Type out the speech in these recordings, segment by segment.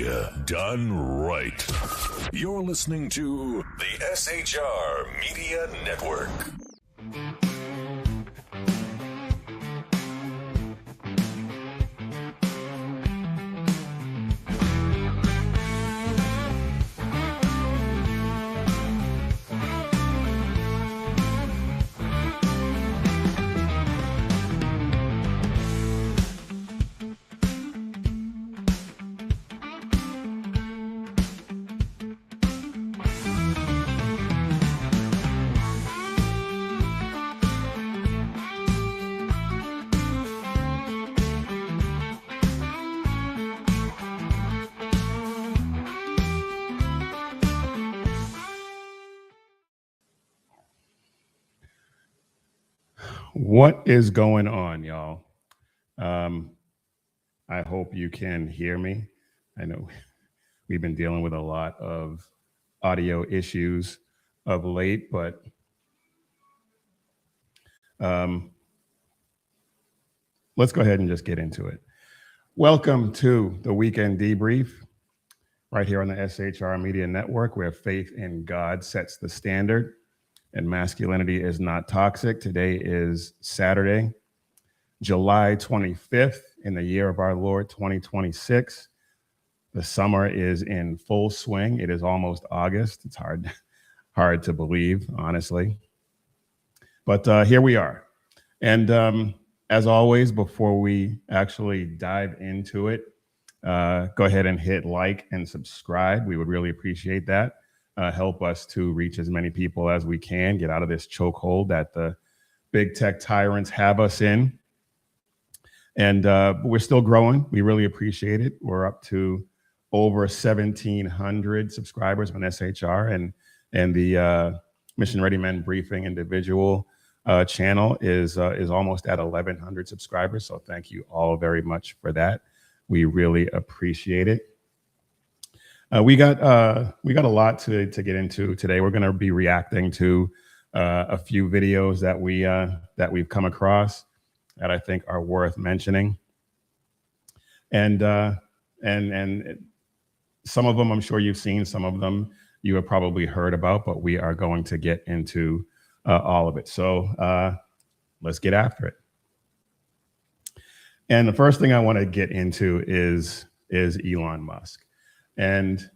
Media done right. You're listening to the SHR Media Network. What is going on, y'all? I hope you can hear me. I know we've been dealing with a lot of audio issues of late, but let's go ahead and just get into it. Welcome to the Weekend Debrief, right here on the SHR Media Network, where faith in God sets the standard and masculinity is not toxic. Today is Saturday, July 25th in the year of our Lord 2026. The summer is in full swing. It is almost August. It's hard to believe, honestly. But here we are. And as always, before we actually dive into it, go ahead and hit like and subscribe. We would really appreciate that. Help us to reach as many people as we can, get out of this chokehold that the big tech tyrants have us in. And we're still growing. We really appreciate it. We're up to over 1,700 subscribers on SHR, and the Mission Ready Men Briefing individual channel is almost at 1,100 subscribers. So thank you all very much for that. We really appreciate it. We got a lot to get into today. We're going to be reacting to a few videos that we've come across that I think are worth mentioning, and some of them I'm sure you've seen, some of them you have probably heard about, but we are going to get into all of it. So let's get after it. And the first thing I want to get into is Elon Musk. And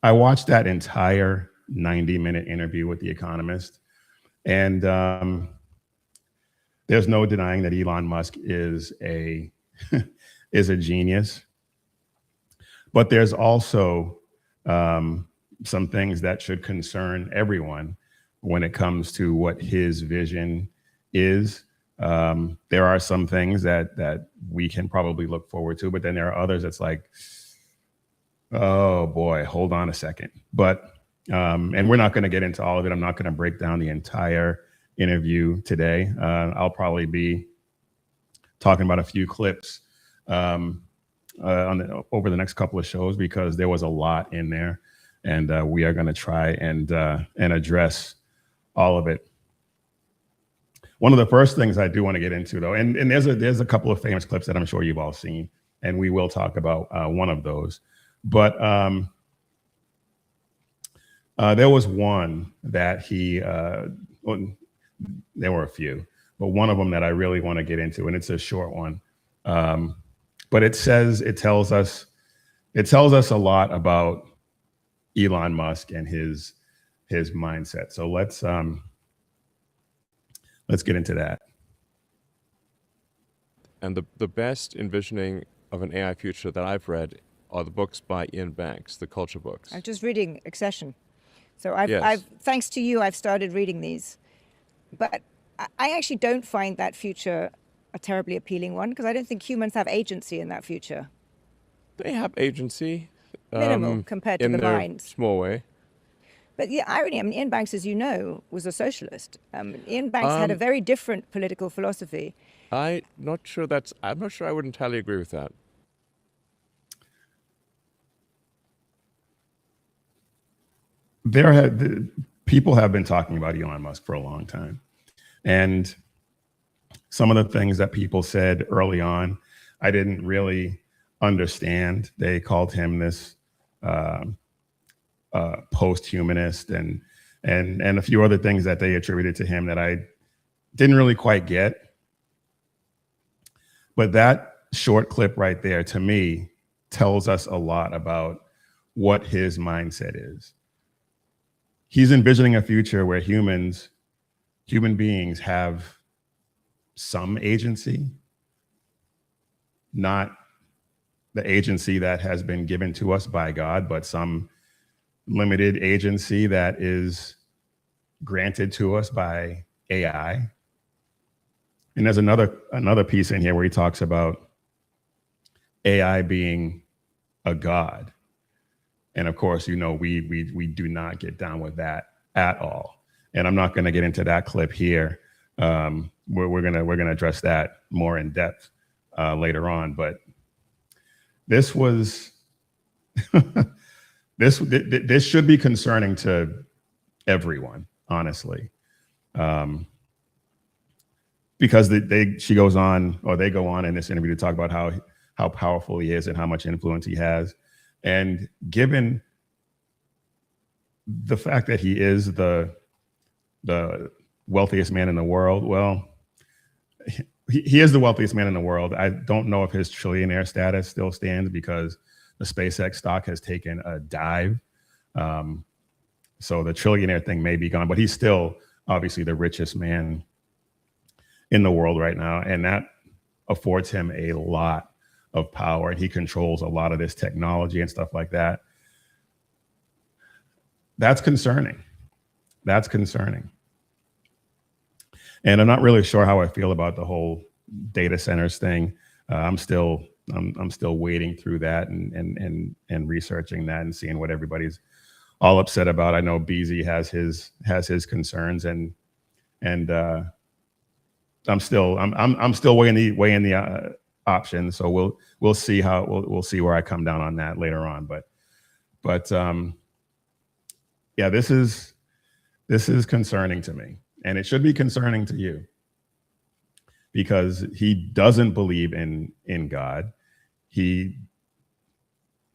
I watched that entire 90-minute interview with the Economist, and there's no denying that Elon Musk is a genius. But there's also some things that should concern everyone when it comes to what his vision is. There are some things that we can probably look forward to, but then there are others that's like, oh boy, hold on a second. But and we're not going to get into all of it. I'm not going to break down the entire interview today. I'll probably be talking about a few clips over the next couple of shows, because there was a lot in there, and we are going to try and address all of it. One of the first things I do want to get into, though, and there's a couple of famous clips that I'm sure you've all seen, and we will talk about one of those. But there was one that there were a few, but one of them that I really want to get into, and it's a short one. But it tells us a lot about Elon Musk and his mindset. So let's get into that. And the best envisioning of an AI future that I've read are the books by Ian Banks, the culture books. I'm just reading Accession. So I've thanks to you, I've started reading these. But I actually don't find that future a terribly appealing one, because I don't think humans have agency in that future. They have agency. Minimal compared to the mind. Small way. But the irony, I mean, Ian Banks, as you know, was a socialist. Ian Banks had a very different political philosophy. I'm not sure I would entirely agree with that. People have been talking about Elon Musk for a long time. And some of the things that people said early on, I didn't really understand. They called him this post-humanist and a few other things that they attributed to him that I didn't really quite get. But that short clip right there, to me, tells us a lot about what his mindset is. He's envisioning a future where human beings have some agency, not the agency that has been given to us by God, but some limited agency that is granted to us by AI. And there's another piece in here where he talks about AI being a god. And of course, we do not get down with that at all. And I'm not going to get into that clip here. We're gonna address that more in depth later on. But this was this should be concerning to everyone, honestly, because they go on in this interview to talk about how powerful he is and how much influence he has. And given the fact that he is the wealthiest man in the world, well, he is the wealthiest man in the world. I don't know if his trillionaire status still stands because the SpaceX stock has taken a dive. So the trillionaire thing may be gone, but he's still obviously the richest man in the world right now. And that affords him a lot of power, and he controls a lot of this technology and stuff like that. That's concerning. That's concerning. And I'm not really sure how I feel about the whole data centers thing. I'm still wading through that and researching that and seeing what everybody's all upset about. I know BZ has his concerns, and I'm still weighing the options. So we'll see we'll see where I come down on that later on. But yeah, this is concerning to me, and it should be concerning to you, because he doesn't believe in God. He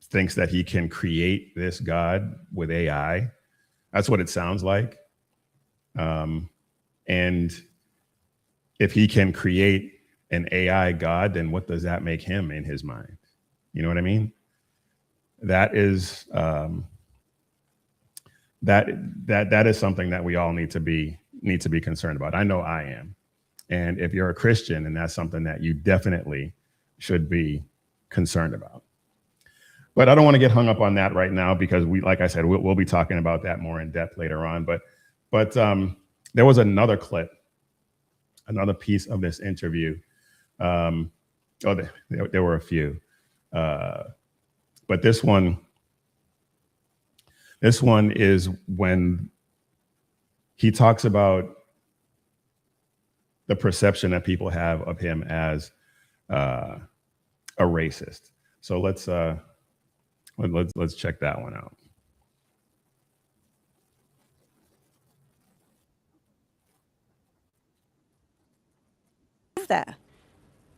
thinks that he can create this God with AI. That's what it sounds like. And if he can create an AI God, then what does that make him in his mind? You know what I mean? That is that is something that we all need to be concerned about. I know I am. And if you're a Christian, and that's something that you definitely should be concerned about. But I don't want to get hung up on that right now, because like I said, we'll be talking about that more in depth later on. But there was another clip, another piece of this interview. There were a few, but this one is when he talks about the perception that people have of him as a racist. So let's check that one out. There.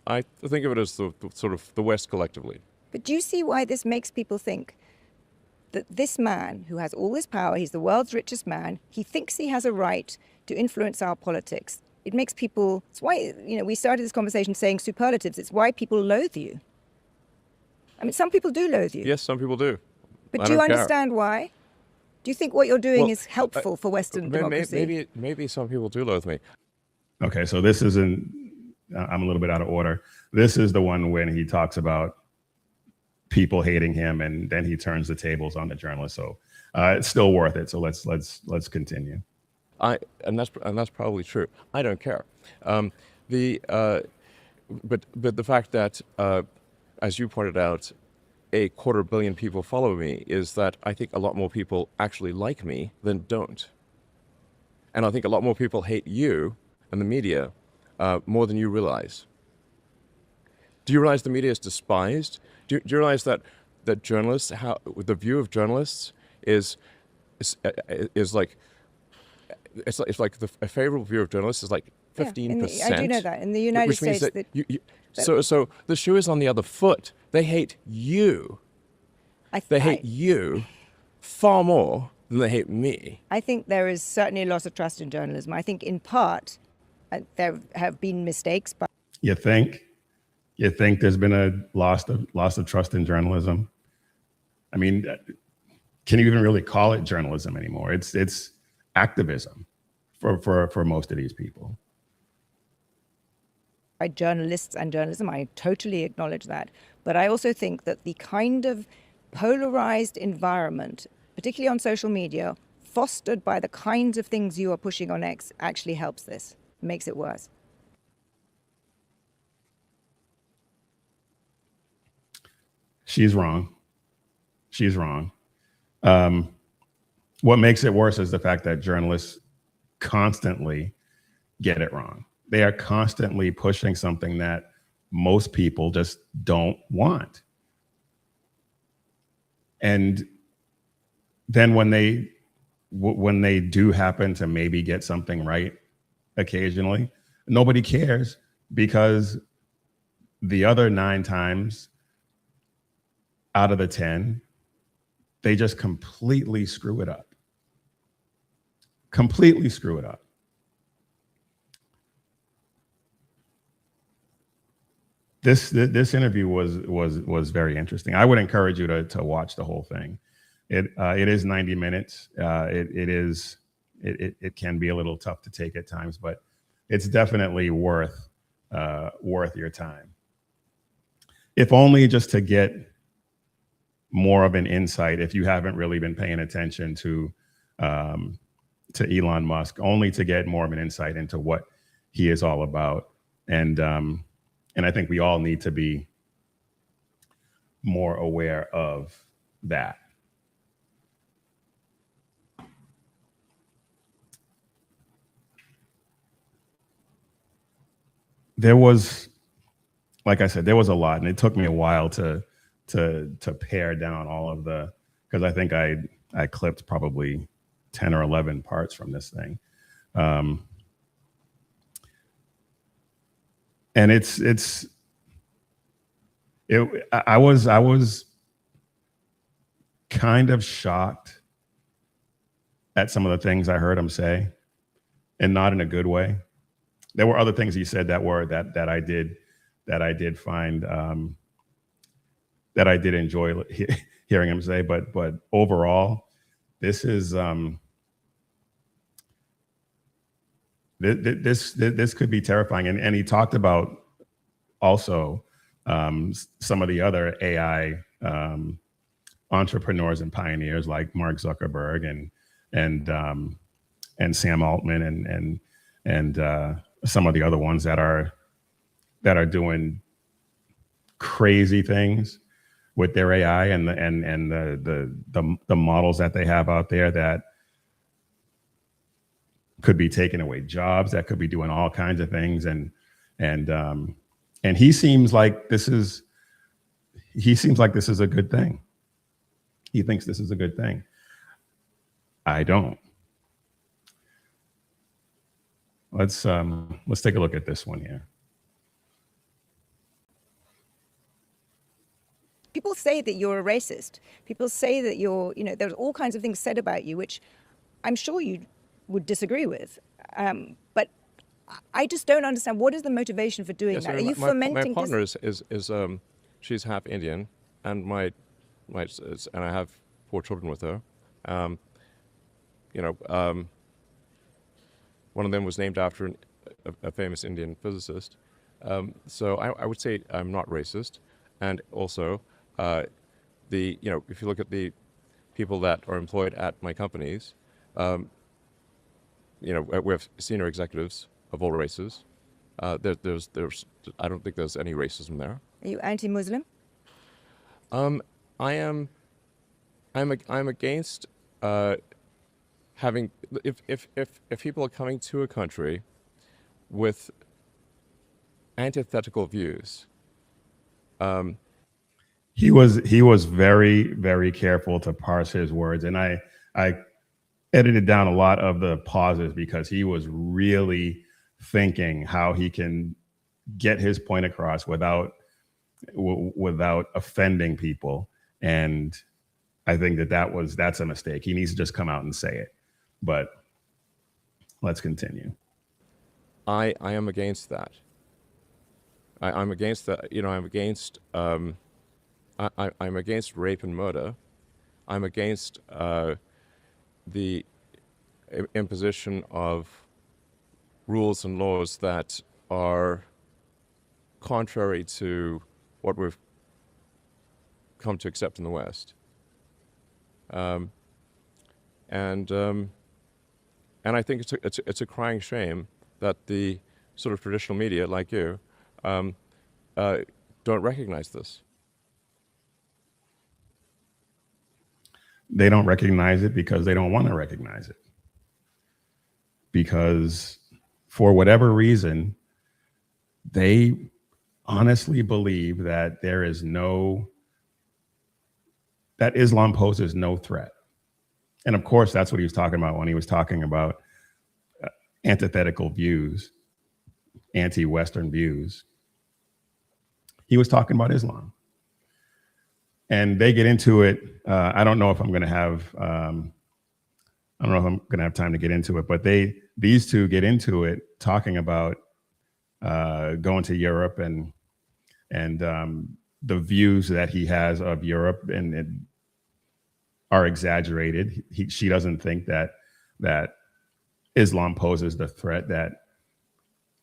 I think of it as the sort of the West collectively. But do you see why this makes people think that this man who has all this power, he's the world's richest man, he thinks he has a right to influence our politics? It makes people, it's why, we started this conversation saying superlatives. It's why people loathe you. I mean, some people do loathe you. Yes, some people do. But do you understand why? Do you think what you're doing is helpful for Western democracy? Maybe some people do loathe me. Okay, so this isn't, I'm a little bit out of order. This is the one when he talks about people hating him, and then he turns the tables on the journalists. So it's still worth it. So let's continue. And that's probably true. I don't care. But the fact that, as you pointed out, 250 million people follow me is that I think a lot more people actually like me than don't. And I think a lot more people hate you and the media more than you realize. Do you realize the media is despised? Do you realize that journalists, the view of journalists is like, it's like a favorable view of journalists is like 15%. I do know that. In the United States... So the shoe is on the other foot. They hate you. They hate you far more than they hate me. I think there is certainly a loss of trust in journalism. I think in part there have been mistakes. But You think there's been a loss of trust in journalism? I mean, can you even really call it journalism anymore? It's activism for most of these people. By journalists and journalism, I totally acknowledge that. But I also think that the kind of polarized environment, particularly on social media, fostered by the kinds of things you are pushing on X, actually helps this, makes it worse. She's wrong. What makes it worse is the fact that journalists constantly get it wrong. They are constantly pushing something that most people just don't want. And then when they do happen to maybe get something right occasionally, nobody cares, because the other 9 times out of the 10, they just completely screw it up. Completely screw it up. This interview was very interesting. I would encourage you to watch the whole thing. It is 90 minutes. It can be a little tough to take at times, but it's definitely worth your time. If only just to get more of an insight, if you haven't really been paying attention to Elon Musk, only to get more of an insight into what he is all about. And I think we all need to be more aware of that. There was, like I said, there was a lot, and it took me a while to pare down all of the, because I think I clipped probably 10 or 11 parts from this thing. And I was kind of shocked at some of the things I heard him say, and not in a good way. There were other things he said that I did find that I did enjoy hearing him say, but overall, this is this could be terrifying. And he talked about also some of the other AI entrepreneurs and pioneers like Mark Zuckerberg and Sam Altman and some of the other ones that are doing crazy things with their AI and the models that they have out there that could be taking away jobs, that could be doing all kinds of things, and he seems like this is a good thing. He thinks this is a good thing. I don't. Let's take a look at this one here. People say that you're a racist. People say that there's all kinds of things said about you, which I'm sure you would disagree with. But I just don't understand. What is the motivation for doing that? Are you fomenting? My partner is she's half Indian, and and I have 4 children with her. One of them was named after a famous Indian physicist. So I would say I'm not racist, and also if you look at the people that are employed at my companies, we have senior executives of all races. I don't think there's any racism there. Are you anti-Muslim? I'm against having if people are coming to a country with antithetical views. He was very, very careful to parse his words, and I edited down a lot of the pauses because he was really thinking how he can get his point across without offending people. And I think that's a mistake. He needs to just come out and say it. But let's continue. I am against that. I'm against that. I'm against rape and murder. I'm against the imposition of rules and laws that are contrary to what we've come to accept in the West. And I think it's a crying shame that the sort of traditional media, like you, don't recognize this. They don't recognize it because they don't want to recognize it. Because for whatever reason, they honestly believe that that Islam poses no threat. And of course, that's what he was talking about when he was talking about antithetical views, anti-Western views. He was talking about Islam. And they get into it. I don't know if I'm going to have time to get into it, but these two get into it talking about going to Europe and the views that he has of Europe and are exaggerated. She doesn't think that Islam poses the threat that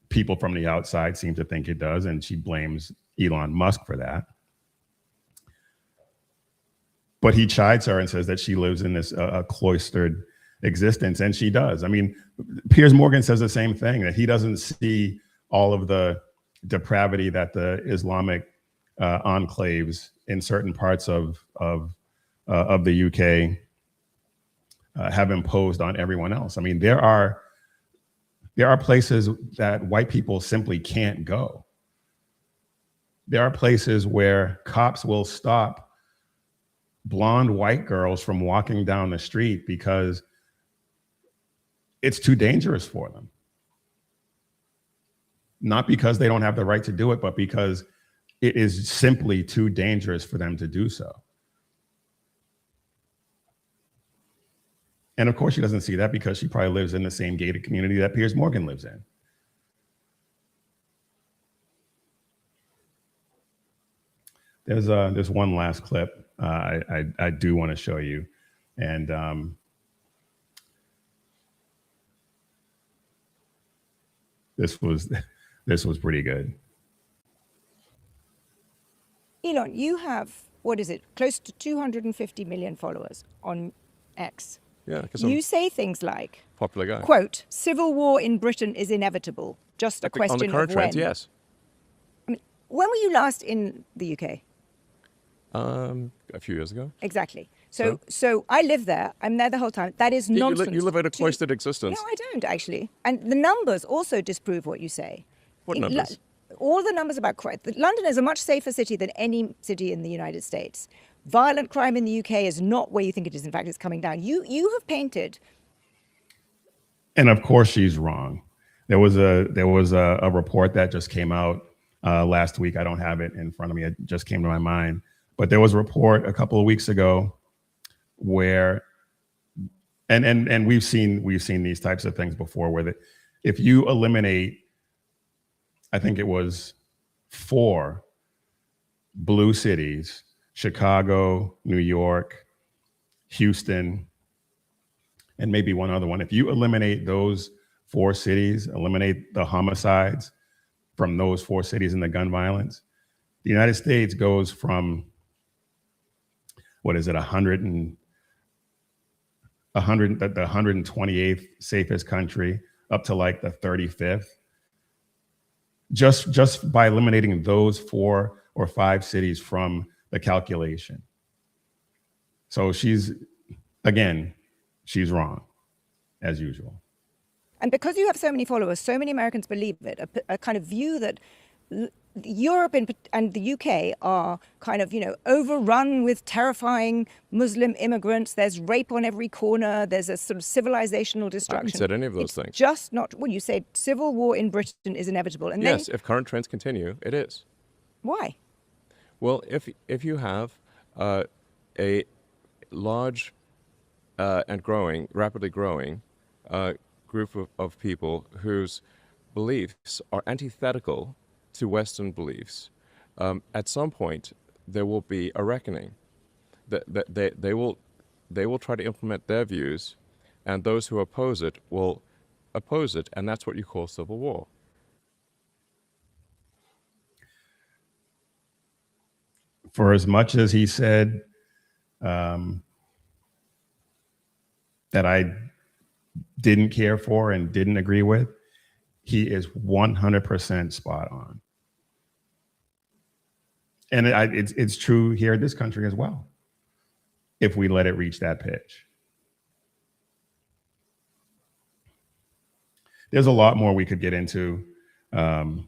people from the outside seem to think it does, and she blames Elon Musk for that. But he chides her and says that she lives in this cloistered existence, and she does. I mean, Piers Morgan says the same thing, that he doesn't see all of the depravity that the Islamic enclaves in certain parts of the UK have imposed on everyone else. I mean, there are places that white people simply can't go. There are places where cops will stop blonde white girls from walking down the street because it's too dangerous for them. Not because they don't have the right to do it, but because it is simply too dangerous for them to do so. And of course, she doesn't see that because she probably lives in the same gated community that Piers Morgan lives in. There's one last clip I do want to show you, and this was pretty good. Elon, you have, what is it, close to 250 million followers on X. Yeah, because you say things like, popular guy. Quote, civil war in Britain is inevitable. Just a question of when. On the current trend, yes. I mean, when were you last in the UK? A few years ago. Exactly. So I live there. I'm there the whole time. That is nonsense. You live a cloistered existence. No, I don't, actually. And the numbers also disprove what you say. What numbers? All the numbers about crime. London is a much safer city than any city in the United States. Violent crime in the UK is not where you think it is. In fact, it's coming down. You have painted. And of course, she's wrong. There was a report that just came out last week. I don't have it in front of me. It just came to my mind. But there was a report a couple of weeks ago where, and we've seen these types of things before, where if you eliminate, I think it was 4 blue cities, Chicago, New York, Houston, and maybe one other one. If you eliminate those 4 cities, eliminate the homicides from those 4 cities and the gun violence, the United States goes from, what is it, the 128th safest country up to like the 35th, just by eliminating those 4 or 5 cities from the calculation. So she's wrong, as usual. And because you have so many followers, so many Americans believe it, a kind of view that Europe and the UK are kind of, overrun with terrifying Muslim immigrants. There's rape on every corner. There's a sort of civilizational destruction. I haven't said any of those things. Just not, well, you said civil war in Britain is inevitable. And yes, if current trends continue, it is. Why? Well, if you have a large and rapidly growing group of people whose beliefs are antithetical to Western beliefs, at some point there will be a reckoning. They will try to implement their views, and those who oppose it will oppose it, and that's what you call civil war. For as much as he said that I didn't care for and didn't agree with, he is 100% spot on. And it's true here in this country as well, if we let it reach that pitch. There's a lot more we could get into, and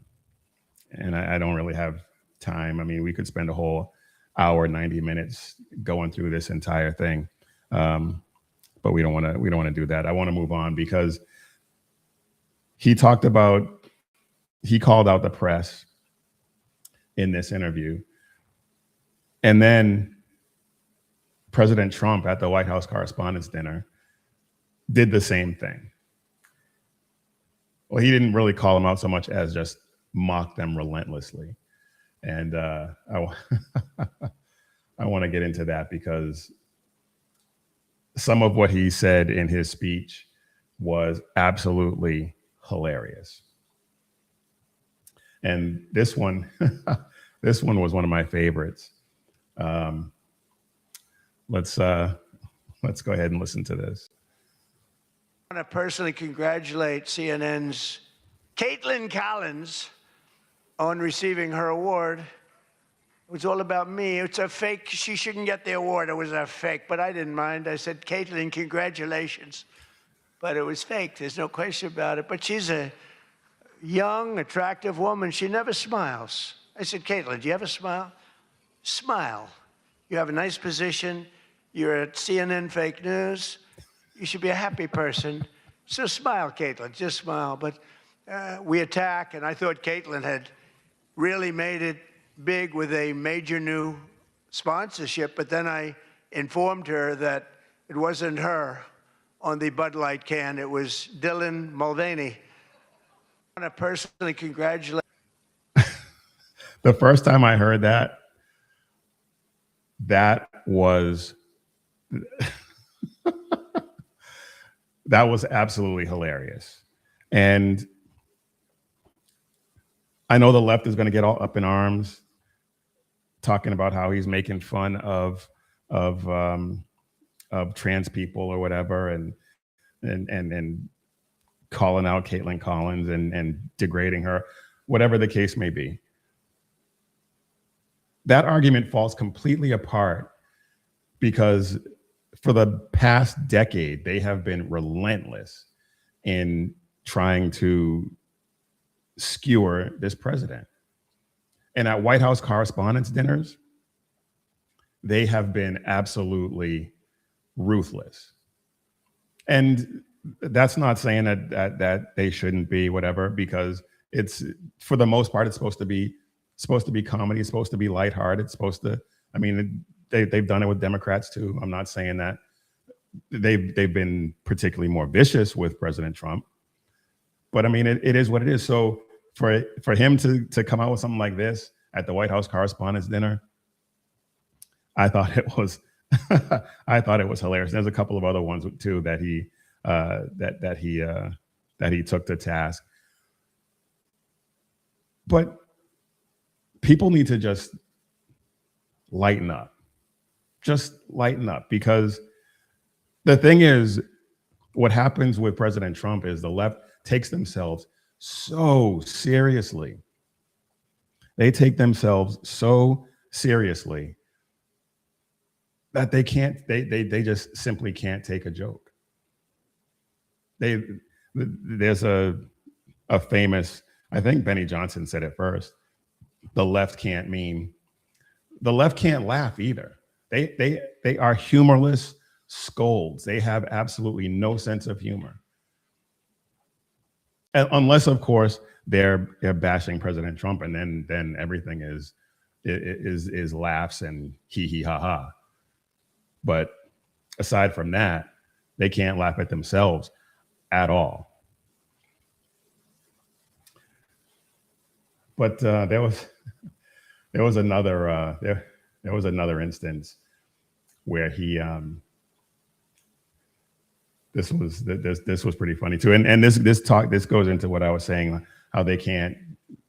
I don't really have time. I mean, we could spend a whole hour, 90 minutes going through this entire thing, but we don't want to do that. I want to move on because he called out the press in this interview. And then President Trump at the White House Correspondents' Dinner did the same thing. Well, he didn't really call them out so much as just mock them relentlessly. And I want to get into that because some of what he said in his speech was absolutely hilarious. And this one, this one was one of my favorites. Let's go ahead and listen to this. I want to personally congratulate CNN's Caitlin Collins on receiving her award. It was all about me. It's a fake. She shouldn't get the award. It was a fake, but I didn't mind. I said, Caitlin, congratulations. But it was fake. There's no question about it. But she's a young, attractive woman. She never smiles. I said, Caitlin, do you have a smile? Smile. You have a nice position. You're at CNN Fake News. You should be a happy person. So smile, Caitlin. Just smile. But we attack, and I thought Caitlin had really made it big with a major new sponsorship, but then I informed her that it wasn't her on the Bud Light can. It was Dylan Mulvaney. I want to personally congratulate. The first time I heard that was that was absolutely hilarious. And I know the left is going to get all up in arms talking about how he's making fun of trans people or whatever, and calling out Caitlin Collins and degrading her, whatever the case may be. That argument falls completely apart because for the past decade, they have been relentless in trying to skewer this president. And at White House Correspondents' Dinners, they have been absolutely ruthless. And that's not saying that they shouldn't be, whatever, because it's, for the most part, it's supposed to be comedy, it's supposed to be lighthearted, it's supposed to, I mean, they've done it with Democrats too. I'm not saying that they've been particularly more vicious with President Trump, but I mean, it is what it is. So for him to come out with something like this at the White House Correspondents' Dinner, I thought it was hilarious. There's a couple of other ones too that he took to task. But people need to just lighten up. Just lighten up, because the thing is, what happens with President Trump is the left takes themselves so seriously. They take themselves so seriously that they just simply can't take a joke. There's a famous, I think Benny Johnson said it first, the left can't laugh either. They are humorless scolds. They have absolutely no sense of humor. Unless, of course, they're bashing President Trump, and then everything is laughs and hee hee ha ha. But aside from that, they can't laugh at themselves at all. But there was another instance where he this was pretty funny too, and this goes into what I was saying, how they can't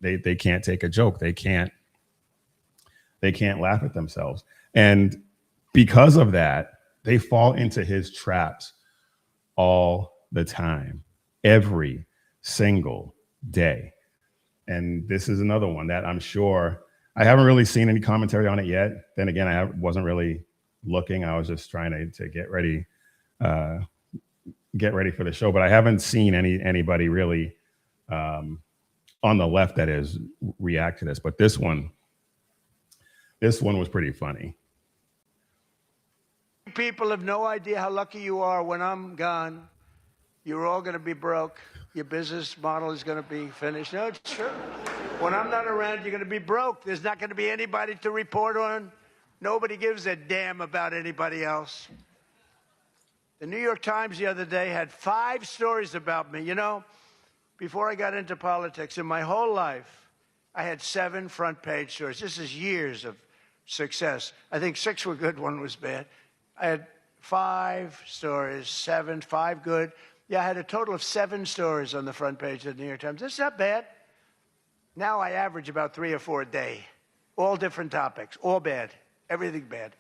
take a joke, they can't laugh at themselves, and because of that, they fall into his traps all the time, every single day. And this is another one that I'm sure, I haven't really seen any commentary on it yet. Then again, I wasn't really looking. I was just trying to get ready for the show. But I haven't seen anybody really on the left that has react to this. But this one was pretty funny. People have no idea how lucky you are. When I'm gone, you're all going to be broke. Your business model is going to be finished. No, it's true. When I'm not around, you're going to be broke. There's not going to be anybody to report on. Nobody gives a damn about anybody else. The New York Times the other day had 5 stories about me. You know, before I got into politics, in my whole life, I had 7 front page stories. This is years of success. I think 6 were good, 1 was bad. I had 5 stories, 7, 5 good. Yeah, I had a total of 7 stories on the front page of the New York Times. That's not bad. Now I average about 3 or 4 a day, all different topics, all bad, everything bad.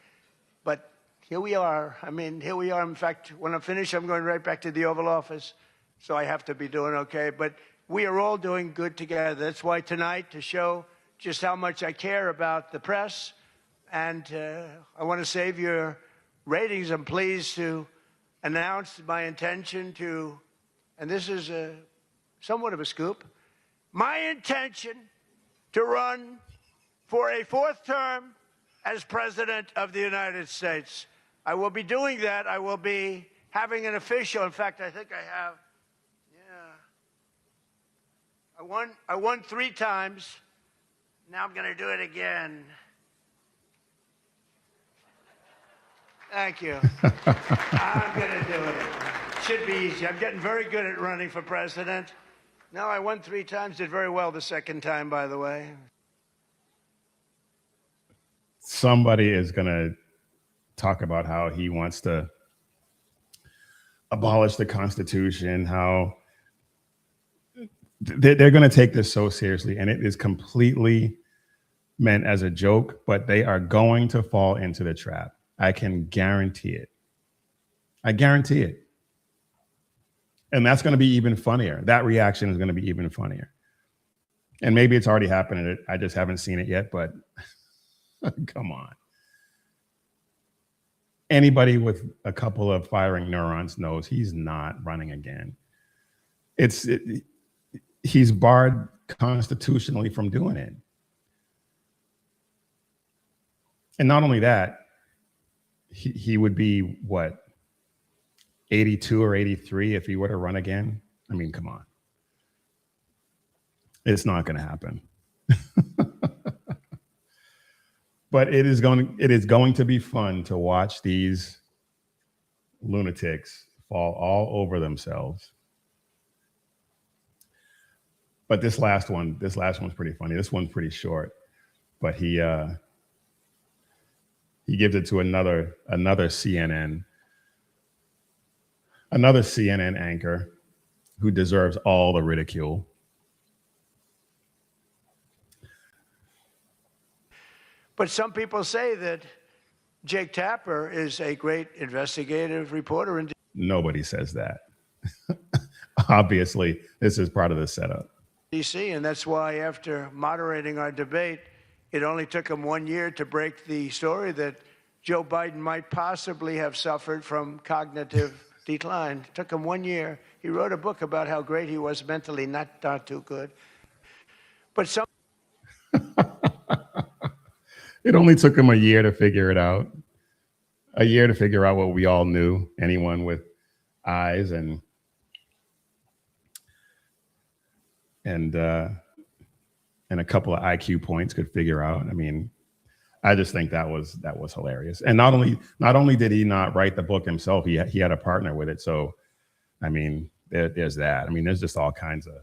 But here we are. I mean, here we are. In fact, when I'm finished, I'm going right back to the Oval Office, so I have to be doing okay. But we are all doing good together. That's why tonight, to show just how much I care about the press, and I want to save your ratings, I'm pleased to announce my intention to, and this is somewhat of a scoop, my intention to run for a 4th term as President of the United States. I will be doing that. I will be having an official, in fact, I think I have, I won 3 times. Now I'm going to do it again. Thank you. I'm going to do it. Should be easy. I'm getting very good at running for president. No, I won 3 times, did very well the 2nd time, by the way. Somebody is going to talk about how he wants to abolish the Constitution, how they're going to take this so seriously, and it is completely meant as a joke, but they are going to fall into the trap. I can guarantee it. I guarantee it. And that's going to be even funnier. That reaction is going to be even funnier. And maybe it's already happened. I just haven't seen it yet, but come on. Anybody with a couple of firing neurons knows he's not running again. He's barred constitutionally from doing it. And not only that, he would be, what, 82 or 83 if he were to run again? I mean, come on. It's not going to happen. But it is going to be fun to watch these lunatics fall all over themselves. But this last one's pretty funny. This one's pretty short, but he gives it to another CNN anchor who deserves all the ridicule. But some people say that Jake Tapper is a great investigative reporter. And nobody says that. Obviously, this is part of the setup. DC, and that's why after moderating our debate, it only took him 1 year to break the story that Joe Biden might possibly have suffered from cognitive decline. It took him 1 year. He wrote a book about how great he was mentally, not too good. But some It only took him a year to figure it out. A year to figure out what we all knew. Anyone with eyes and a couple of IQ points could figure out. I mean, I just think that was hilarious. And not only did he not write the book himself, he had a partner with it. So, I mean, there's that. I mean, there's just all kinds of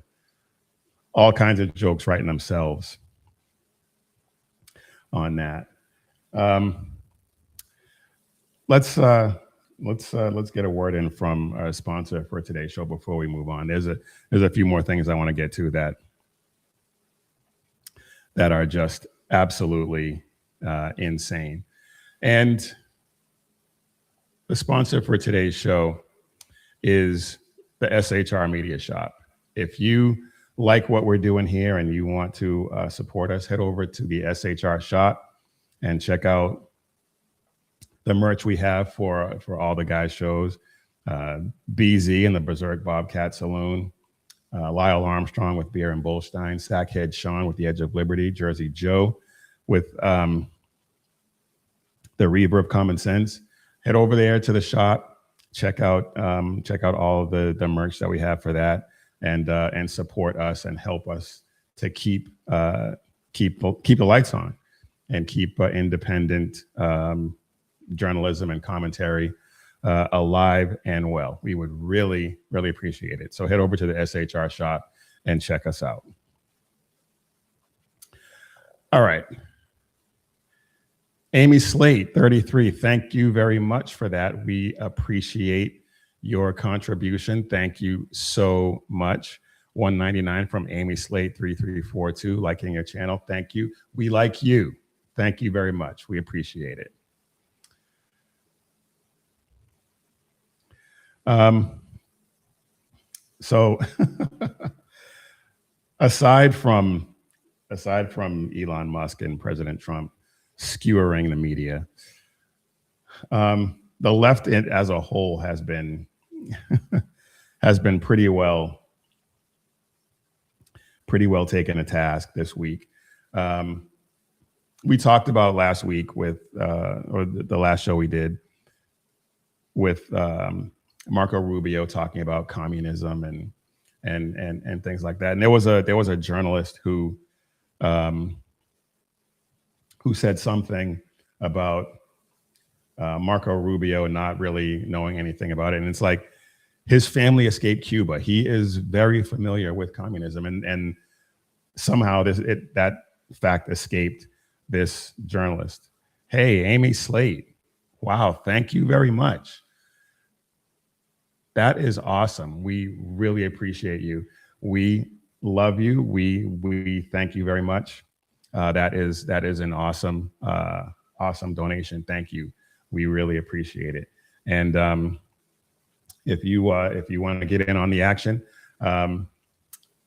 jokes writing themselves on that. Let's get a word in from our sponsor for today's show before we move on. There's a few more things I want to get to that are just absolutely insane. And the sponsor for today's show is the SHR Media Shop. If you like what we're doing here and you want to support us, head over to the SHR Shop and check out the merch we have for all the guys' shows. BZ and the Berserk Bobcat Saloon, Lyle Armstrong with Beer and Bullstein, Sackhead Sean with the Edge of Liberty, Jersey Joe with the Reaver of Common Sense. Head over there to the shop, check out all of the merch that we have for that, and support us and help us to keep the lights on and keep independent journalism and commentary alive and well. We would really, really appreciate it. So head over to the SHR Shop and check us out. All right. Amy Slate, 33, thank you very much for that. We appreciate your contribution. Thank you so much. 199 from Amy Slate, 3342, liking your channel. Thank you. We like you. Thank you very much. We appreciate it. So aside from Elon Musk and President Trump skewering the media, the left as a whole has been pretty well taken to task this week. We talked about last week with or the last show we did with Marco Rubio talking about communism and things like that. And there was a journalist who said something about Marco Rubio not really knowing anything about it. And it's like, his family escaped Cuba. He is very familiar with communism, and somehow that fact escaped this journalist. Hey, Amy Slate. Wow, thank you very much. That is awesome. We really appreciate you. We love you. We thank you very much. That is an awesome donation. Thank you. We really appreciate it. And if you want to get in on the action,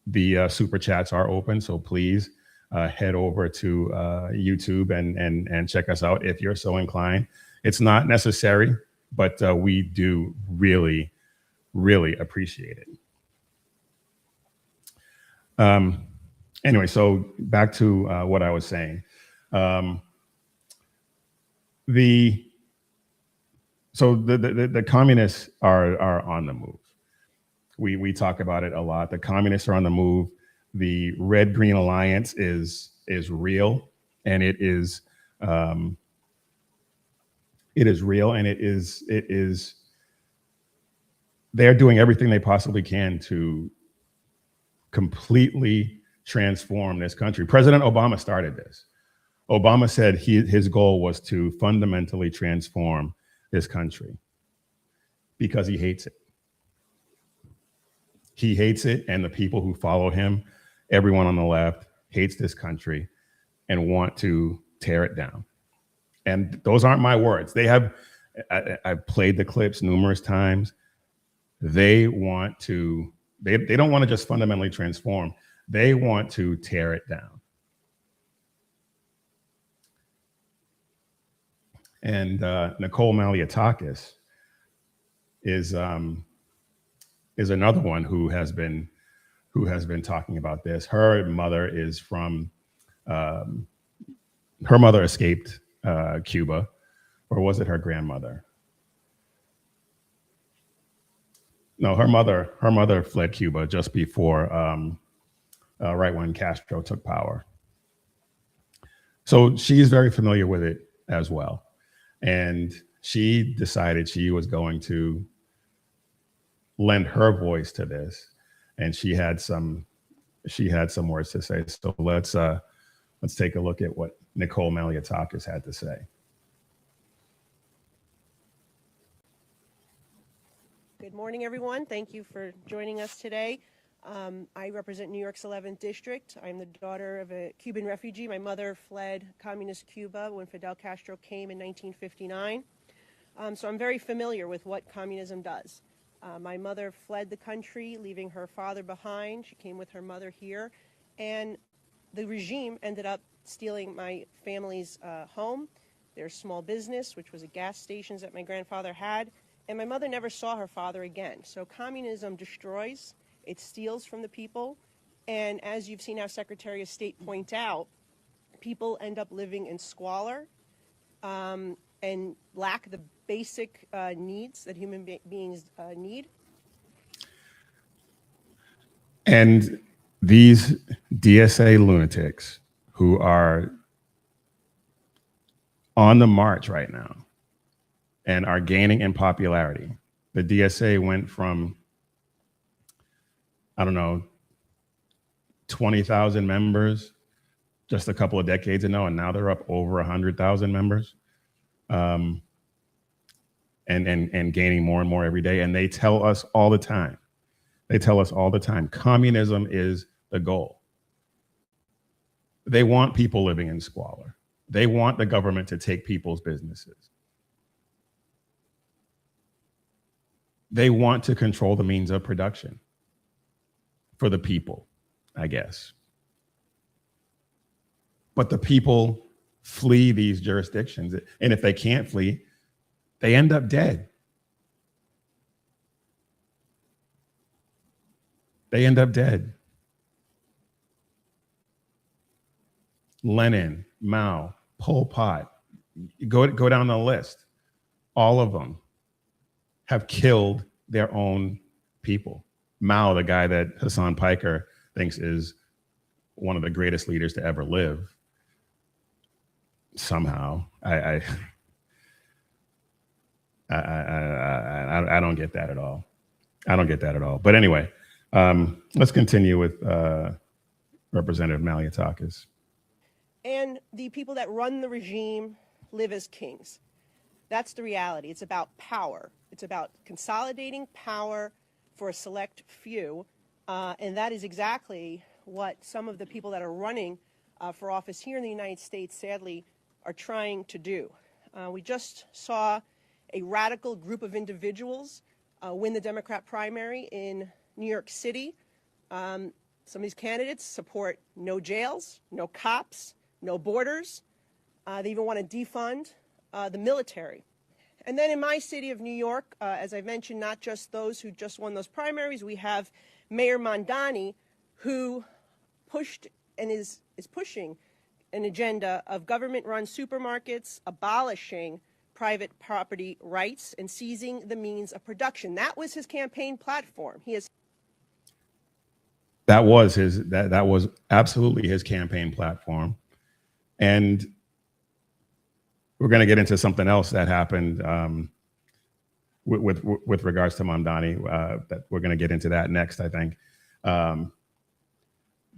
the super chats are open. So please head over to YouTube and check us out if you're so inclined. It's not necessary, but we do really appreciate it. Anyway, so back to what I was saying. The communists are on the move. We talk about it a lot. The communists are on the move. The Red-Green Alliance is real, and it is real, and it is. They're doing everything they possibly can to completely transform this country. President Obama started this. Obama said his goal was to fundamentally transform this country because he hates it. He hates it, and the people who follow him, everyone on the left, hates this country and want to tear it down. And those aren't my words. I've played the clips numerous times. They want to, they don't want to just fundamentally transform. They want to tear it down. And Nicole Maliotakis is another one who has been talking about this. Her mother is from her mother escaped Cuba, or was it her grandmother? No, her mother fled Cuba just before right when Castro took power. So she's very familiar with it as well. And she decided she was going to lend her voice to this. And she had some words to say. So let's take a look at what Nicole Maliotakis had to say. Good morning, everyone. Thank you for joining us today. I represent New York's 11th District. I'm the daughter of a Cuban refugee. My mother fled communist Cuba when Fidel Castro came in 1959. So I'm very familiar with what communism does. My mother fled the country, leaving her father behind. She came with her mother here. And the regime ended up stealing my family's home, their small business, which was a gas station that my grandfather had. And my mother never saw her father again. So communism destroys, it steals from the people. And as you've seen our Secretary of State point out, people end up living in squalor and lack the basic needs that human beings need. And these DSA lunatics who are on the march right now and are gaining in popularity. The DSA went from, 20,000 members just a couple of decades ago, and now they're up over 100,000 members, and gaining more and more every day. And they tell us all the time, communism is the goal. They want people living in squalor. They want the government to take people's businesses. They want to control the means of production for the people, I guess. But the people flee these jurisdictions. And if they can't flee, they end up dead. They end up dead. Lenin, Mao, Pol Pot, go down the list. All of them have killed their own people. Mao, the guy that Hassan Piker thinks is one of the greatest leaders to ever live, somehow, I don't get that at all. I don't get that at all. But anyway, let's continue with Representative Maliotakis. And the people that run the regime live as kings. That's the reality. It's about power. It's about consolidating power for a select few. And that is exactly what some of the people that are running for office here in the United States, sadly, are trying to do. We just saw a radical group of individuals win the Democrat primary in New York City. Some of these candidates support no jails, no cops, no borders. They even want to defund the military. And then in my city of New York, as I mentioned, not just those who just won those primaries, we have Mayor Mamdani, who pushed and is pushing an agenda of government-run supermarkets, abolishing private property rights, and seizing the means of production. That was his campaign platform. That was absolutely his campaign platform. And we're going to get into something else that happened with regards to Mamdani. That we're going to get into that next, I think.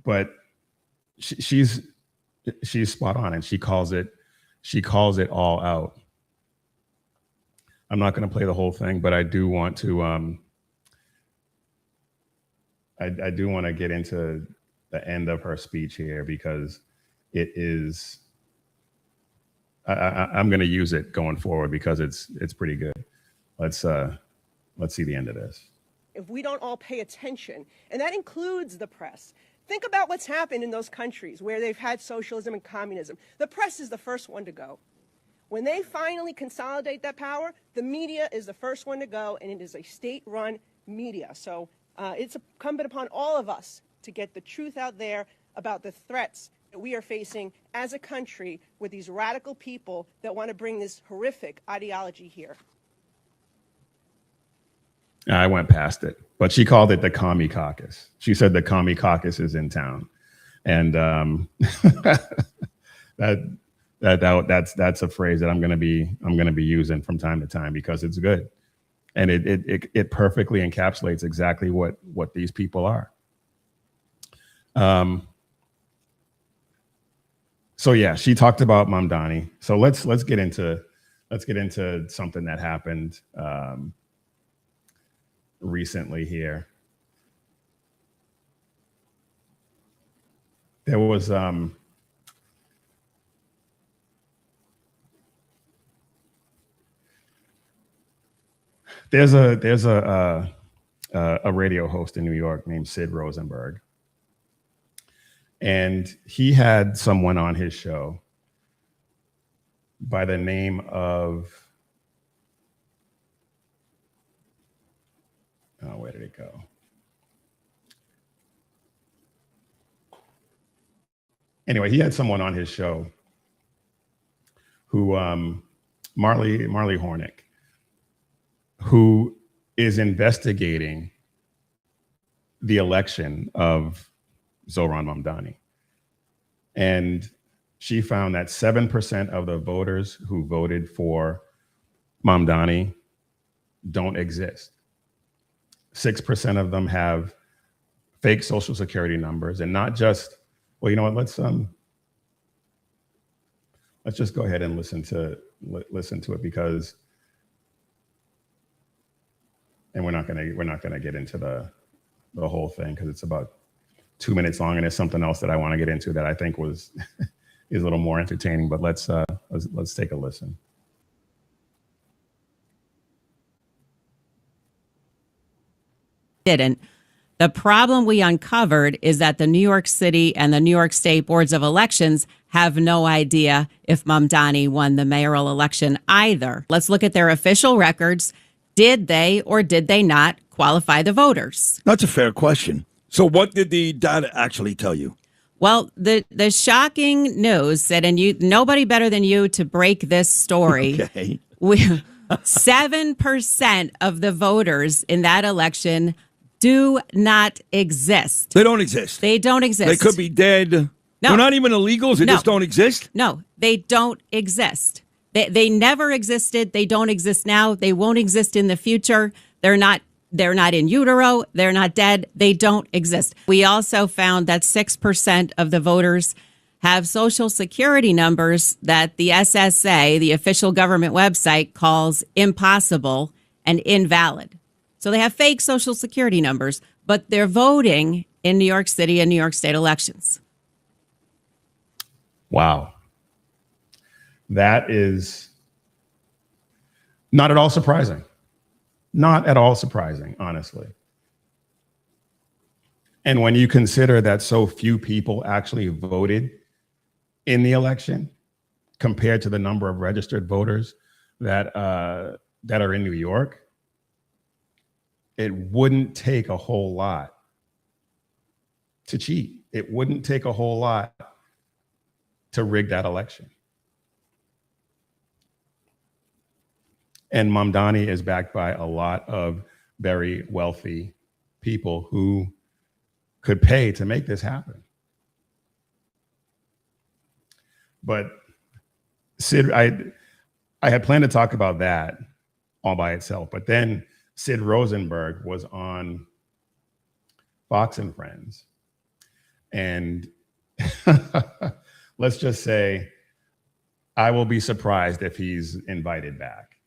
But she's spot on, and she calls it all out. I'm not going to play the whole thing, but I do want to. I do want to get into the end of her speech here because it is. I'm going to use it going forward because it's pretty good. Let's see the end of this. If we don't all pay attention, and that includes the press. Think about what's happened in those countries where they've had socialism and communism. The press is the first one to go. When they finally consolidate that power, the media is the first one to go, and it is a state-run media. So it's incumbent upon all of us to get the truth out there about the threats that we are facing as a country with these radical people that want to bring this horrific ideology here. I went past it, but she called it the Commie Caucus. She said the Commie Caucus is in town, and that's a phrase that I'm going to be using from time to time because it's good, and it perfectly encapsulates exactly what these people are. So yeah, she talked about Mamdani. So let's get into something that happened recently here. There was there's a radio host in New York named Sid Rosenberg, and he had someone on his show by the name of, oh, where did it go? Anyway, he had someone on his show who, Marley Hornick, who is investigating the election of Zohran Mamdani. And she found that 7% of the voters who voted for Mamdani don't exist. 6% of them have fake social security numbers, and not just, well, you know what, let's just go ahead and listen to it, because, and we're not gonna get into the whole thing because it's about 2 minutes long, and there's something else that I want to get into that I think is a little more entertaining, but let's take a listen. Didn't. The problem we uncovered is that the New York City and the New York State boards of elections have no idea if Mamdani won the mayoral election either. Let's look at their official records. Did they or did they not qualify the voters? That's a fair question. So what did the data actually tell you? Well, the shocking news said, and nobody better than you to break this story. Okay. 7% of the voters in that election do not exist. They don't exist. They don't exist. They could be dead. No. They're not even illegals. They just don't exist? No, they don't exist. They never existed. They don't exist now. They won't exist in the future. They're not in utero. They're not dead. They don't exist. We also found that 6% of the voters have social security numbers that the SSA, the official government website, calls impossible and invalid. So they have fake social security numbers, but they're voting in New York City and New York State elections. Wow. That is not at all surprising. Not at all surprising, honestly. And when you consider that so few people actually voted in the election compared to the number of registered voters that are in New York, it wouldn't take a whole lot to cheat. It wouldn't take a whole lot to rig that election. And Mamdani is backed by a lot of very wealthy people who could pay to make this happen. But Sid, I had planned to talk about that all by itself, but then Sid Rosenberg was on Fox and Friends. And let's just say, I will be surprised if he's invited back.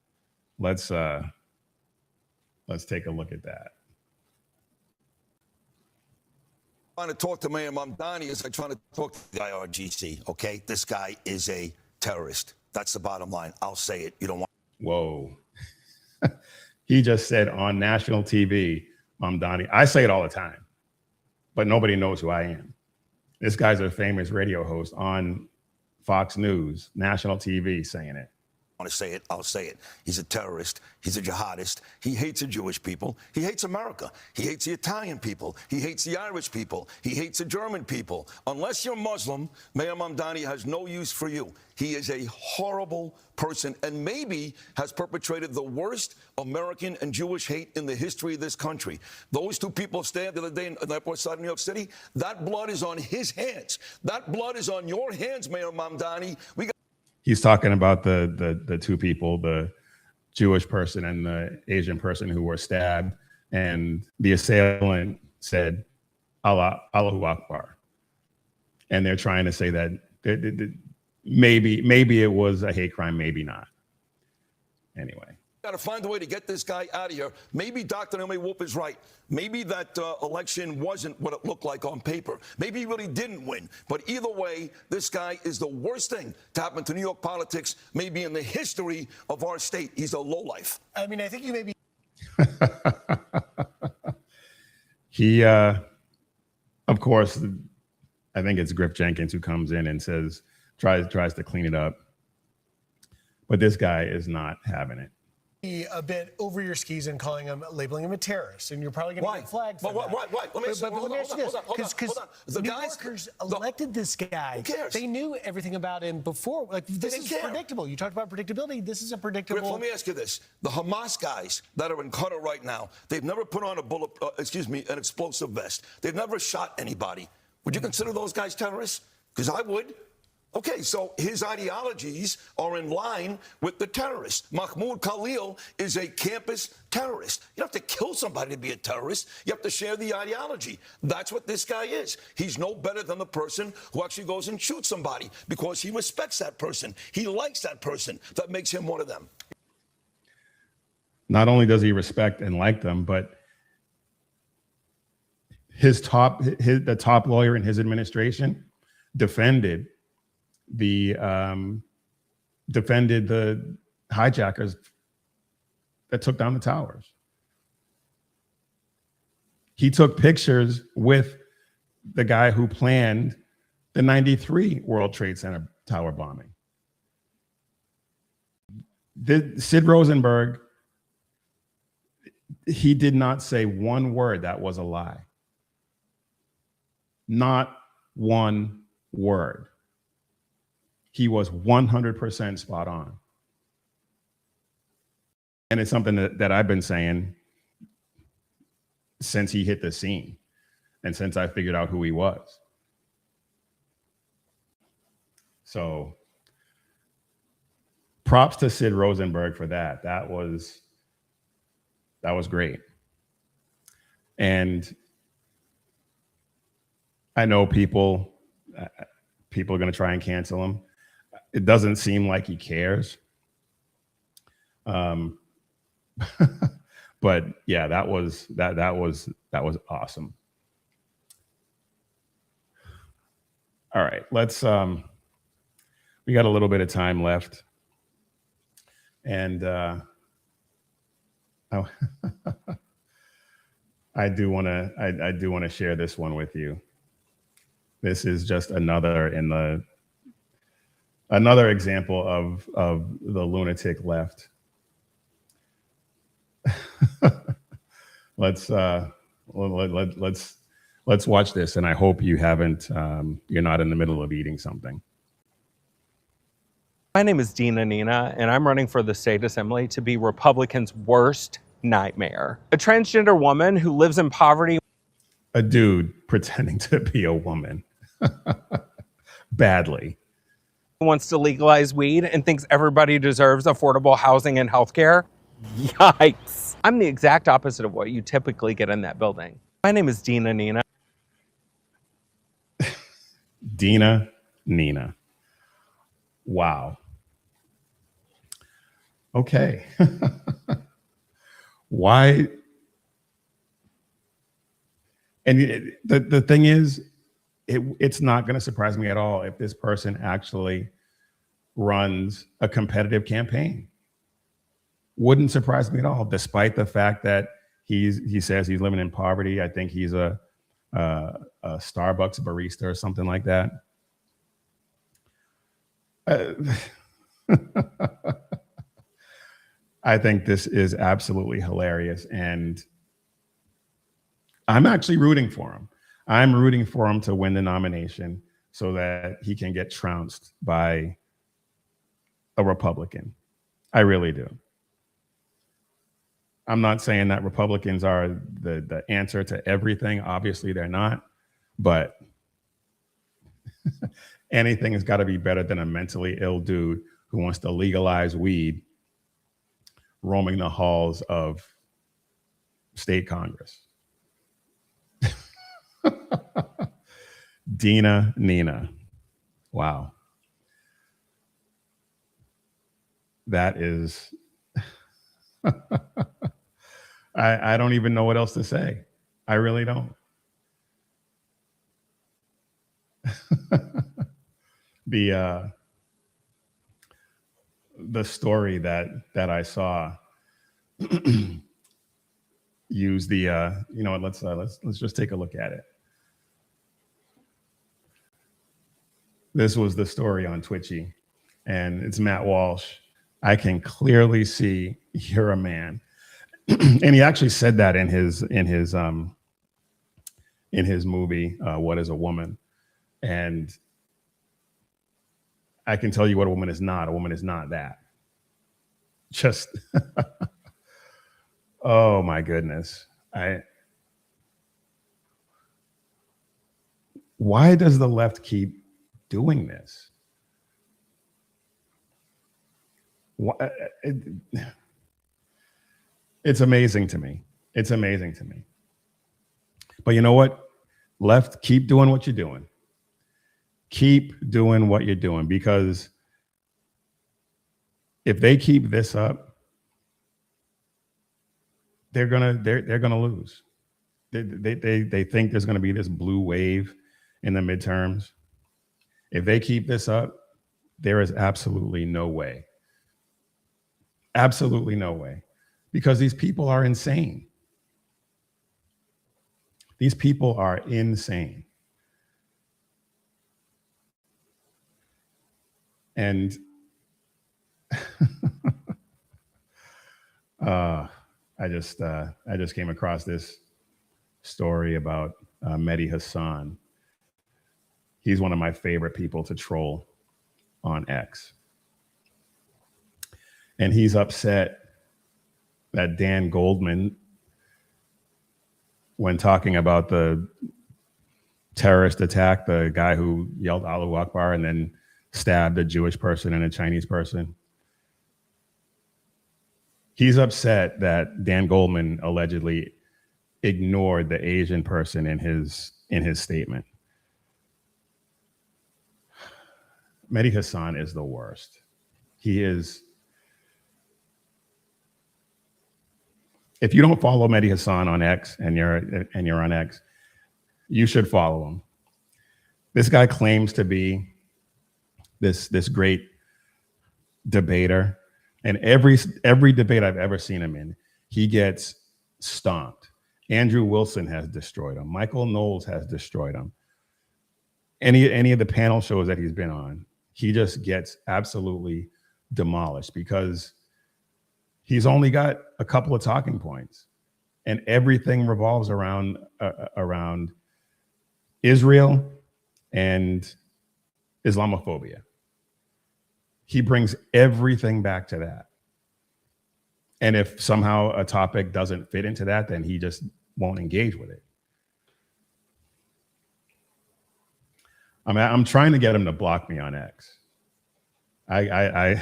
Let's take a look at that. Trying to talk to Mayor Mamdani is like trying to talk to the IRGC, okay? This guy is a terrorist. That's the bottom line. I'll say it. You don't want... Whoa. He just said on national TV, Mamdani. I say it all the time, but nobody knows who I am. This guy's a famous radio host on Fox News, national TV, saying it to say it, I'll say it. He's a terrorist. He's a jihadist. He hates the Jewish people. He hates America. He hates the Italian people. He hates the Irish people. He hates the German people. Unless you're Muslim, Mayor Mamdani has no use for you. He is a horrible person and maybe has perpetrated the worst American and Jewish hate in the history of this country. Those two people stand the other day on the airport side of New York City. That blood is on his hands. That blood is on your hands, Mayor Mamdani. He's talking about the two people, the Jewish person and the Asian person who were stabbed, and the assailant said, Allahu Akbar. And they're trying to say that maybe it was a hate crime, maybe not. Anyway. Got to find a way to get this guy out of here. Maybe Dr. Naomi Wolf is right. Maybe that election wasn't what it looked like on paper. Maybe he really didn't win. But either way, this guy is the worst thing to happen to New York politics, maybe in the history of our state. He's a lowlife. I mean, I think you may be. He, of course, I think it's Griff Jenkins who comes in and says, tries to clean it up. But this guy is not having it. A bit over your skis and labeling him a terrorist, and you're probably going to get flagged for that. Why? Let me ask you this, because New Yorkers elected this guy. Who cares? They knew everything about him before. Like, this is predictable. You talked about predictability. This is a predictable. Griff, let me ask you this: the Hamas guys that are in Qatar right now, they've never put on an explosive vest. They've never shot anybody. Would you consider those guys terrorists? Because I would. Okay, so his ideologies are in line with the terrorists. Mahmoud Khalil is a campus terrorist. You don't have to kill somebody to be a terrorist. You have to share the ideology. That's what this guy is. He's no better than the person who actually goes and shoots somebody because he respects that person. He likes that person. That makes him one of them. Not only does he respect and like them, but the top lawyer in his administration defended the hijackers that took down the towers. He took pictures with the guy who planned the 93 World Trade Center tower bombing. Sid Rosenberg, he did not say one word that was a lie. Not one word. He was 100% spot on. And it's something that I've been saying since he hit the scene and since I figured out who he was. So props to Sid Rosenberg for that. That was great. And I know people are going to try and cancel him. It doesn't seem like he cares. But yeah, that was awesome. All right, let's we got a little bit of time left. And I do want to share this one with you. This is just another example of the lunatic left. Let's watch this, and I hope you haven't. You're not in the middle of eating something. My name is Dina Nina, and I'm running for the state assembly to be Republicans' worst nightmare. A transgender woman who lives in poverty. A dude pretending to be a woman. Badly. Wants to legalize weed and thinks everybody deserves affordable housing and healthcare. Yikes. I'm the exact opposite of what you typically get in that building. My name is Dina Nina. Dina Nina. Wow. Okay. Why? And the thing is, it's not going to surprise me at all if this person actually runs a competitive campaign. Wouldn't surprise me at all, despite the fact that he says he's living in poverty. I think he's a Starbucks barista or something like that. I think this is absolutely hilarious, and I'm actually rooting for him. I'm rooting for him to win the nomination so that he can get trounced by a Republican. I really do. I'm not saying that Republicans are the answer to everything. Obviously, they're not. But anything has got to be better than a mentally ill dude who wants to legalize weed roaming the halls of state Congress. Dina Nina. Wow. That is, I don't even know what else to say. I really don't. The story that I saw use the you know what, let's just take a look at it. This was the story on Twitchy, and it's Matt Walsh. I can clearly see you're a man. And he actually said that in his movie, What is a Woman? And I can tell you what a woman is not. A woman is not that. Just, oh my goodness. Why does the left keep doing this? It's amazing to me. It's amazing to me. But you know what? Left, keep doing what you're doing. Keep doing what you're doing, because if they keep this up, they're gonna lose. They think there's gonna be this blue wave in the midterms. If they keep this up, there is absolutely no way. Absolutely no way. Because these people are insane. These people are insane. And I just came across this story about Mehdi Hassan. He's one of my favorite people to troll on X. And he's upset that Dan Goldman, when talking about the terrorist attack, the guy who yelled Allahu Akbar and then stabbed a Jewish person and a Chinese person, he's upset that Dan Goldman allegedly ignored the Asian person in his statement. Mehdi Hassan is the worst. He is. If you don't follow Mehdi Hassan on X and you're on X, you should follow him. This guy claims to be this great debater, and every debate I've ever seen him in, he gets stomped. Andrew Wilson has destroyed him. Michael Knowles has destroyed him. Any of the panel shows that he's been on, he just gets absolutely demolished because he's only got a couple of talking points, and everything revolves around Israel and Islamophobia. He brings everything back to that. And if somehow a topic doesn't fit into that, then he just won't engage with it. I'm trying to get him to block me on X. I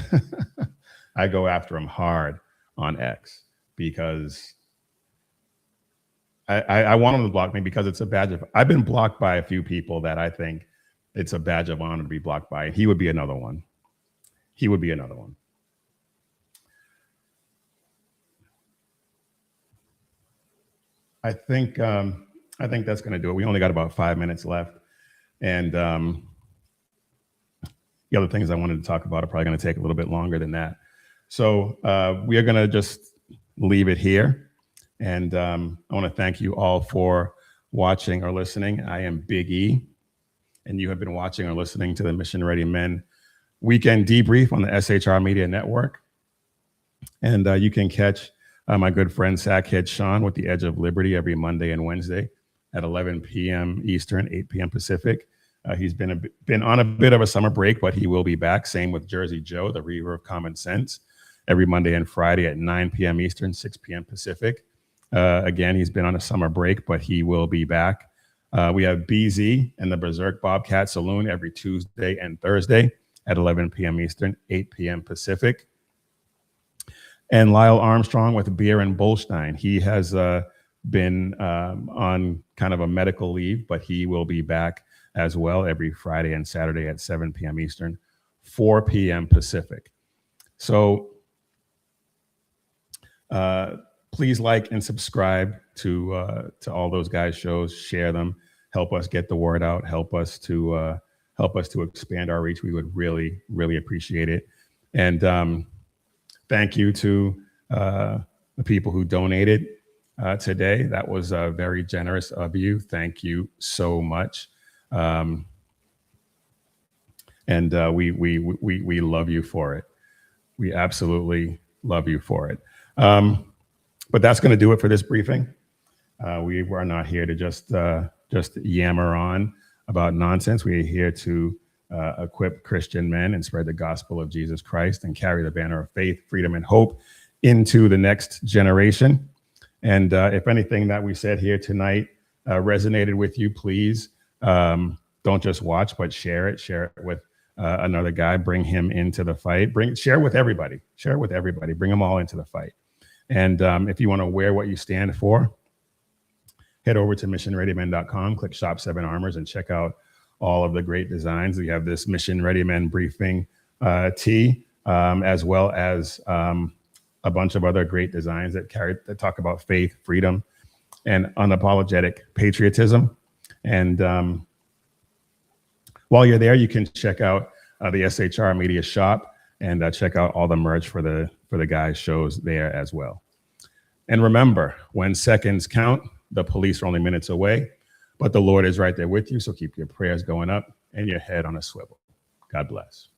go after him hard on X because I want him to block me because it's a badge of, I've been blocked by a few people that I think it's a badge of honor to be blocked by, and he would be another one. He would be another one. I think that's going to do it. We only got about 5 minutes left, and the other things I wanted to talk about are probably going to take a little bit longer than that. So we are going to just leave it here, and I want to thank you all for watching or listening. I am Big E, and you have been watching or listening to the Mission Ready Men Weekend Debrief on the SHR Media Network. And you can catch my good friend Sackhead Sean with The Edge of Liberty every Monday and Wednesday at 11 p.m. Eastern, 8 p.m. Pacific. He's been on a bit of a summer break, but he will be back. Same with Jersey Joe, the Reaver of Common Sense, every Monday and Friday at 9 p.m. Eastern, 6 p.m. Pacific. Again, he's been on a summer break, but he will be back. We have BZ and the Berserk Bobcat Saloon every Tuesday and Thursday at 11 p.m. Eastern, 8 p.m. Pacific. And Lyle Armstrong with Beer and Bolstein. He has been on kind of a medical leave, but he will be back as well every Friday and Saturday at 7 p.m. Eastern, 4 p.m. Pacific. So please like and subscribe to all those guys' shows. Share them. Help us get the word out. Help us to expand our reach. We would really, really appreciate it. And thank you to the people who donated today. That was very generous of you. Thank you so much. And we love you for it. We absolutely love you for it. But that's going to do it for this briefing. We are not here to just yammer on about nonsense. We are here to equip Christian men and spread the gospel of Jesus Christ and carry the banner of faith, freedom, and hope into the next generation. And if anything that we said here tonight resonated with you, please don't just watch, but share it. Share it with another guy. Bring him into the fight. Share it with everybody. Share it with everybody. Bring them all into the fight. And if you want to wear what you stand for, head over to missionreadymen.com, click Shop 7 Armors, and check out all of the great designs. We have this Mission Ready Men briefing tee, as well as a bunch of other great designs that talk about faith, freedom, and unapologetic patriotism. And while you're there, you can check out the SHR Media Shop and check out all the merch for the guys' shows there as well. And remember, when seconds count, the police are only minutes away, but the Lord is right there with you. So keep your prayers going up and your head on a swivel. God bless.